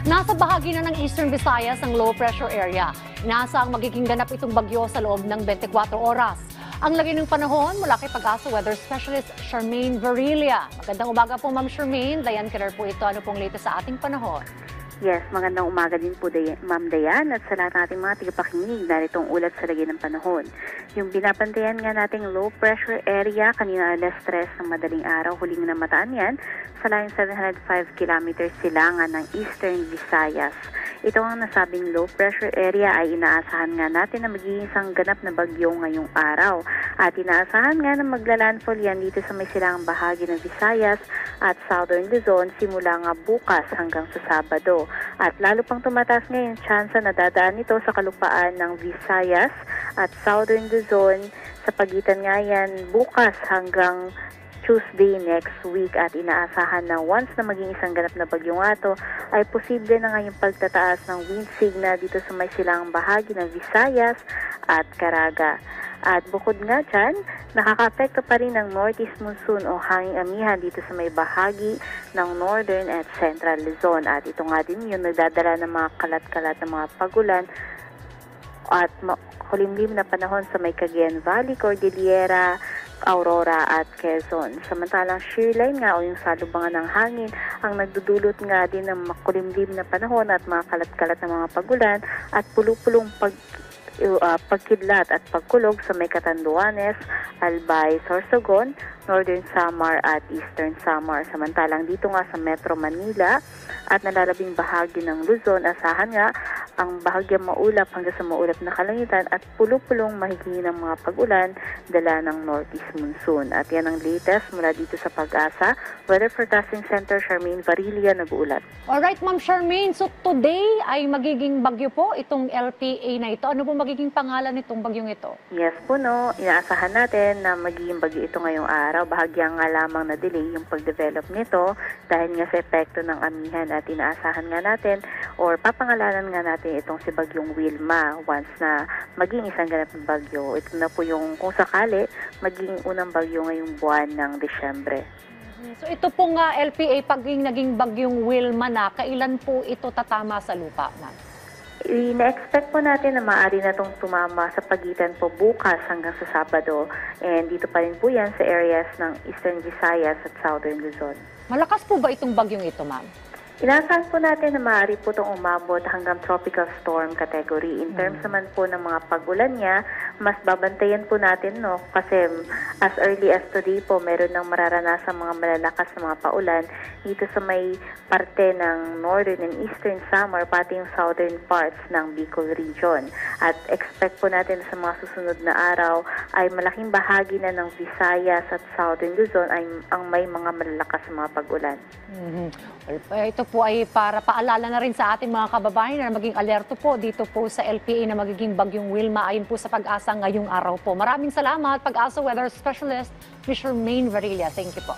Nasa bahagi na ng Eastern Visayas ang low pressure area. Inaasang magiging ganap itong bagyo sa loob ng 24 oras. Ang lagay ng panahon mula kay Pag-asa Weather Specialist Charmaine Varilla. Magandang umaga po, Ma'am Charmaine. Dayan Kerer po ito. Ano pong latest sa ating panahon? Yes, magandang umaga din po, Ma'am Dayan, at sa lahat ng ating mga tigapakinig na itong ulat sa lagay ng panahon. Yung binabantayan nga nating low pressure area kanina alas 3 ng madaling araw, huling namataan yan sa layong 705 kilometers silangan ng Eastern Visayas. Ito ang nasabing low pressure area ay inaasahan nga natin na magiging isang ganap na bagyo ngayong araw. At inaasahan nga na maglalandfall yan dito sa may silangang bahagi ng Visayas at Southern Luzon simula nga bukas hanggang sa Sabado. At lalo pang tumataas ngayon tsansa na dadaan ito sa kalupaan ng Visayas at Southern Luzon sa pagitan nga yan bukas hanggang Tuesday next week. At inaasahan na once na maging isang ganap na bagyo nga ito, ay posible na nga yung pagtataas ng wind signal dito sa may silangang bahagi ng Visayas at Caraga. At bukod nga dyan, nakaka-apekto pa rin ng northeast monsoon o hanging amihan dito sa may bahagi ng northern at central Luzon. At ito nga din yung nagdadala ng mga kalat-kalat na mga pagulan at kulimlim na panahon sa may Cagayan Valley, Cordillera, Aurora at Quezon. Samantalang shearline nga o yung salubangan ng hangin ang nagdudulot nga din ng makulimlim na panahon at mga kalat-kalat na mga pagulan at pulupulong pagkidlat at pagkulog sa may Catanduanes, Albay, Sorsogon, Northern Samar at Eastern Samar. Samantalang dito nga sa Metro Manila at nalalabing bahagi ng Luzon, asahan nga ang bahagyang maulap hanggang sa maulap na kalangitan at pulupulong mahiging ng mga pag-ulan dala ng northeast monsoon. At yan ang latest mula dito sa Pag-asa Weather Forecasting Center. Charmaine Varilla nag-uulat. Alright, Ma'am Charmaine. So today ay magiging bagyo po itong LPA na ito. Ano po magiging pangalan nitong bagyong ito? Yes po, no. Inaasahan natin na magiging bagyo ito ngayong araw. Bahagyang nga lamang na delay yung pag-develop nito dahil nga sa epekto ng amihan. At inaasahan nga natin or papangalanan nga natin itong si Bagyong Wilma once na maging isang ganap ng bagyo. Ito na po yung kung sakali maging unang bagyo ngayong buwan ng Disyembre. So ito pong LPA paging naging Bagyong Wilma na, kailan po ito tatama sa lupa, ma'am? Ina-expect po natin na maaari na itong tumama sa pagitan po bukas hanggang sa Sabado. And dito pa rin po yan sa areas ng Eastern Visayas at Southern Luzon. Malakas po ba itong bagyong ito, ma'am? Inaasahan po natin na maaari po itong umabot hanggang tropical storm category. In terms naman po ng mga pag-ulan niya, mas babantayan po natin, no? Kasi as early as today po, meron ng mararanasan mga malalakas na mga paulan dito sa may parte ng northern and eastern Samar, pati yung southern parts ng Bicol region. At expect po natin sa mga susunod na araw ay malaking bahagi na ng Visayas at Southern Luzon ay ang may mga malalakas na mga pag-ulan. Well, ito po ay para paalala na rin sa ating mga kababayan na maging alerto po dito po sa LPA na magiging Bagyong Wilma ayon po sa Pag-asa ngayong araw po. Maraming salamat, Pag-asa Weather Specialist Charmaine Varilla. Thank you po.